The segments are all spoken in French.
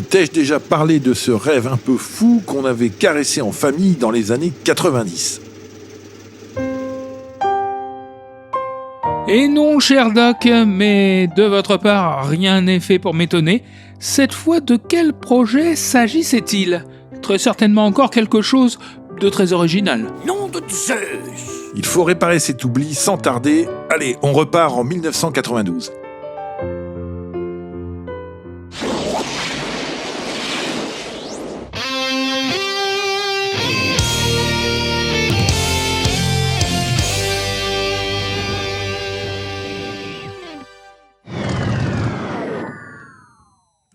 T'ai-je déjà parlé de ce rêve un peu fou qu'on avait caressé en famille dans les années 90 ? Et non, cher Doc, mais de votre part, rien n'est fait pour m'étonner. Cette fois, de quel projet s'agissait-il ? Très certainement encore quelque chose de très original. Nom de Zeus! Il faut réparer cet oubli sans tarder. Allez, on repart en 1992.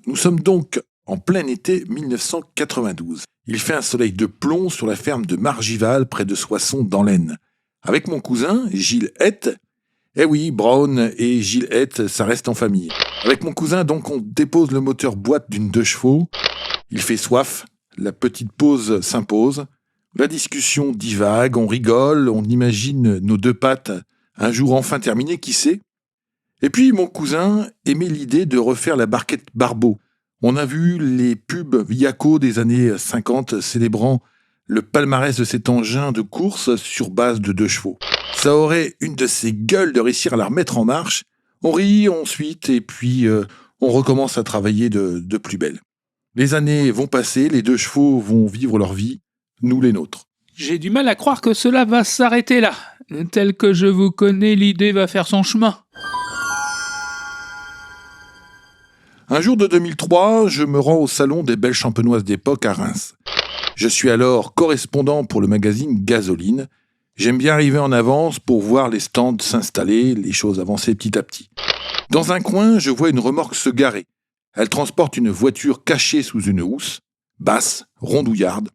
Nous sommes donc en plein été 1992. Il fait un soleil de plomb sur la ferme de Margival, près de Soissons, dans l'Aisne. Avec mon cousin, Gilles Hett, oui, Brown et Gilles Hett, ça reste en famille. Avec mon cousin, donc, on dépose le moteur boîte d'une 2 chevaux. Il fait soif, la petite pause s'impose. La discussion divague, on rigole, on imagine nos 2 pattes un jour enfin terminées, qui sait ? Et puis, mon cousin aimait l'idée de refaire la barquette Barbeau. On a vu les pubs Viaco des années 50 célébrant le palmarès de cet engin de course sur base de 2 chevaux. Ça aurait une de ces gueules de réussir à la remettre en marche. On rit ensuite et puis on recommence à travailler de plus belle. Les années vont passer, les 2 chevaux vont vivre leur vie, nous les nôtres. J'ai du mal à croire que cela va s'arrêter là. Tel que je vous connais, l'idée va faire son chemin. Un jour de 2003, je me rends au salon des belles champenoises d'époque à Reims. Je suis alors correspondant pour le magazine Gasoline. J'aime bien arriver en avance pour voir les stands s'installer, les choses avancer petit à petit. Dans un coin, je vois une remorque se garer. Elle transporte une voiture cachée sous une housse, basse, rondouillarde.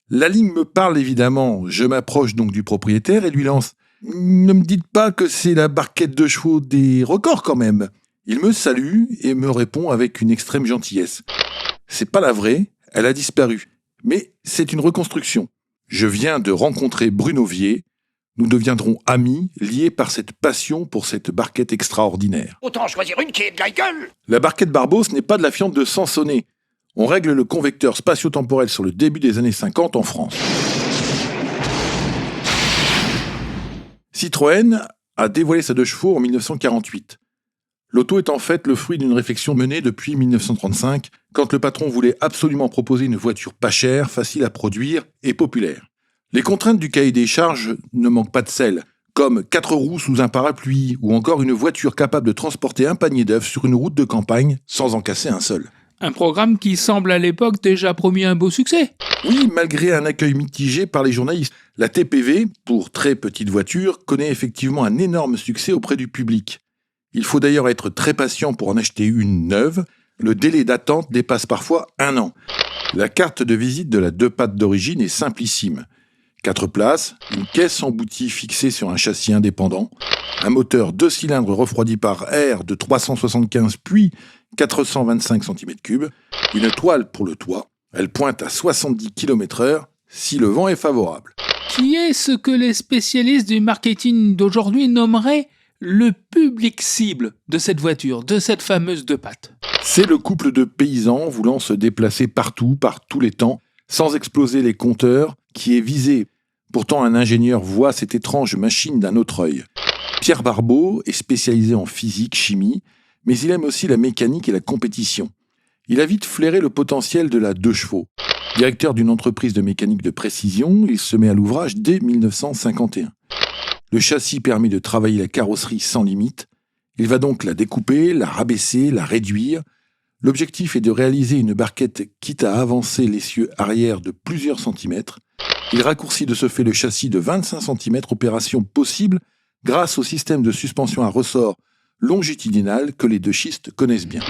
La ligne me parle évidemment. Je m'approche donc du propriétaire et lui lance « Ne me dites pas que c'est la barquette de chevaux des records quand même !» Il me salue et me répond avec une extrême gentillesse. C'est pas la vraie, elle a disparu. Mais c'est une reconstruction. Je viens de rencontrer Bruno Vier. Nous deviendrons amis, liés par cette passion pour cette barquette extraordinaire. Autant choisir une qui est de la gueule! La barquette Barbeau, ce n'est pas de la fiente de Sansonnet. On règle le convecteur spatio-temporel sur le début des années 50 en France. Citroën a dévoilé sa 2 chevaux en 1948. L'auto est en fait le fruit d'une réflexion menée depuis 1935, quand le patron voulait absolument proposer une voiture pas chère, facile à produire et populaire. Les contraintes du cahier des charges ne manquent pas de sel, comme 4 roues sous un parapluie ou encore une voiture capable de transporter un panier d'œufs sur une route de campagne sans en casser un seul. Un programme qui semble à l'époque déjà promis un beau succès. Oui, malgré un accueil mitigé par les journalistes. La TPV, pour très petite voiture, connaît effectivement un énorme succès auprès du public. Il faut d'ailleurs être très patient pour en acheter une neuve. Le délai d'attente dépasse parfois 1 an. La carte de visite de la 2 pattes d'origine est simplissime. 4 places, une caisse emboutie fixée sur un châssis indépendant, un moteur 2 cylindres refroidi par air de 375 puis 425 cm3, une toile pour le toit. Elle pointe à 70 km/h si le vent est favorable. Qui est ce que les spécialistes du marketing d'aujourd'hui nommeraient le public cible de cette voiture, de cette fameuse 2 pattes? C'est le couple de paysans voulant se déplacer partout, par tous les temps, sans exploser les compteurs, qui est visé. Pourtant, un ingénieur voit cette étrange machine d'un autre œil. Pierre Barbeau est spécialisé en physique, chimie, mais il aime aussi la mécanique et la compétition. Il a vite flairé le potentiel de la 2 chevaux. Directeur d'une entreprise de mécanique de précision, il se met à l'ouvrage dès 1951. Le châssis permet de travailler la carrosserie sans limite. Il va donc la découper, la rabaisser, la réduire. L'objectif est de réaliser une barquette quitte à avancer l'essieu arrière de plusieurs centimètres. Il raccourcit de ce fait le châssis de 25 cm, opération possible grâce au système de suspension à ressort longitudinal que les 2 schistes connaissent bien.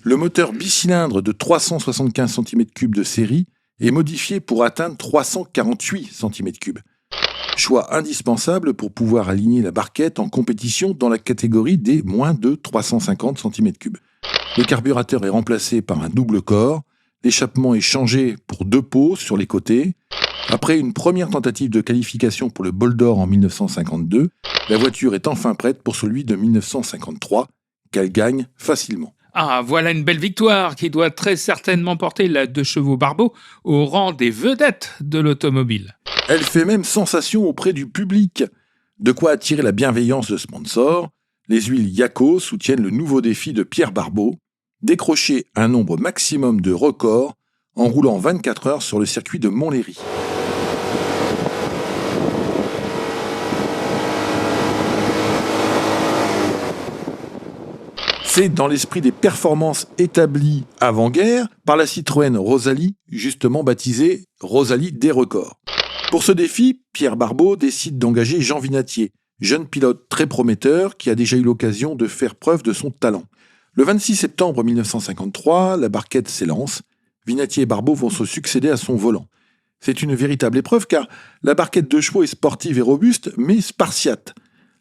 Le moteur bicylindre de 375 cm3 de série est modifié pour atteindre 348 cm3. Choix indispensable pour pouvoir aligner la barquette en compétition dans la catégorie des moins de 350 cm3. Le carburateur est remplacé par un double corps, l'échappement est changé pour 2 pots sur les côtés, Après une première tentative de qualification pour le Bol d'Or en 1952, la voiture est enfin prête pour celui de 1953, qu'elle gagne facilement. Ah, voilà une belle victoire qui doit très certainement porter la 2 chevaux Barbeau au rang des vedettes de l'automobile. Elle fait même sensation auprès du public. De quoi attirer la bienveillance de sponsors, les huiles Yako soutiennent le nouveau défi de Pierre Barbeau, décrocher un nombre maximum de records en roulant 24 heures sur le circuit de Montlhéry. C'est dans l'esprit des performances établies avant-guerre par la Citroën Rosalie, justement baptisée Rosalie des records. Pour ce défi, Pierre Barbeau décide d'engager Jean Vinatier, jeune pilote très prometteur qui a déjà eu l'occasion de faire preuve de son talent. Le 26 septembre 1953, la barquette s'élance. Vinatier et Barbeau vont se succéder à son volant. C'est une véritable épreuve car la barquette 2 chevaux est sportive et robuste, mais spartiate.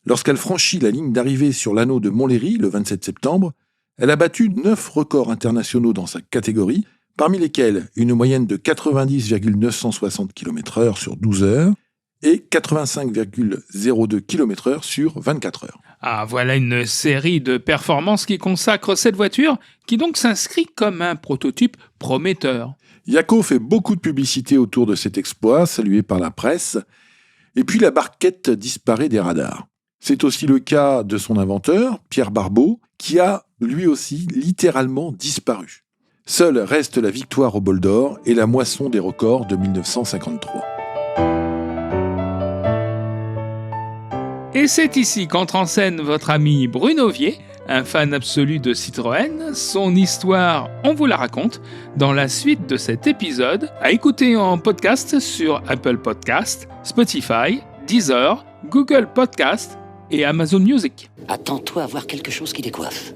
Lorsqu'elle franchit la ligne d'arrivée sur l'anneau de Montlhéry le 27 septembre, elle a battu 9 records internationaux dans sa catégorie, parmi lesquels une moyenne de 90,960 km/h sur 12 heures et 85,02 km/h sur 24 heures. Ah, voilà une série de performances qui consacre cette voiture, qui donc s'inscrit comme un prototype prometteur. Yako fait beaucoup de publicité autour de cet exploit, salué par la presse, et puis la barquette disparaît des radars. C'est aussi le cas de son inventeur, Pierre Barbeau, qui a, lui aussi, littéralement disparu. Seule reste la victoire au Bol d'Or et la moisson des records de 1953. Et c'est ici qu'entre en scène votre ami Bruno Vier, un fan absolu de Citroën. Son histoire, on vous la raconte dans la suite de cet épisode, à écouter en podcast sur Apple Podcasts, Spotify, Deezer, Google Podcasts et Amazon Music. Attends-toi à voir quelque chose qui décoiffe.